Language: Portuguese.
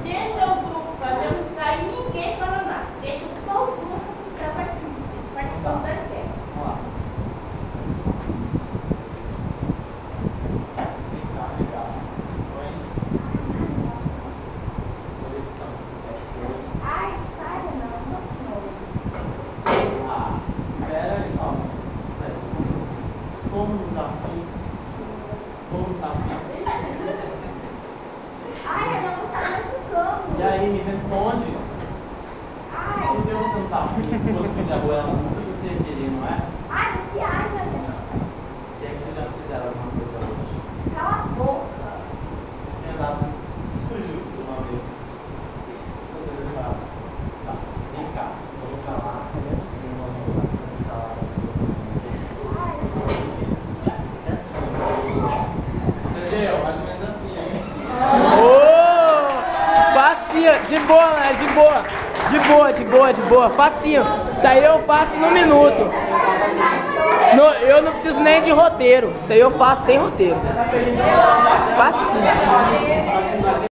Deixa o grupo fazer, não sai ninguém falando nada. Deixa só o grupo para participando das guerras. Vamos lá. Vem cá. Ai, sai, não. Ah, espera aí, calma. Como tá aqui? Como tá aqui? Ai, Renan, você tá machucando. E aí, me responde. Ai, Por que você não tá aqui? Se você fizer a goela, não precisa você querer, não é? ai, não viaja, Renan. Se é que vocês já fizeram alguma coisa hoje. Cala a boca. Vocês têm andado sujo de uma vez. Tá, vem cá. Se eu vou pra lá, é assim, nós vamos lá pra lá. Entendeu? Mais ou menos assim, hein? Ô! Facinho, de boa, né? De boa. Facinho. Isso aí eu faço no minuto. Eu não preciso nem de roteiro. Isso aí eu faço sem roteiro. Facinho.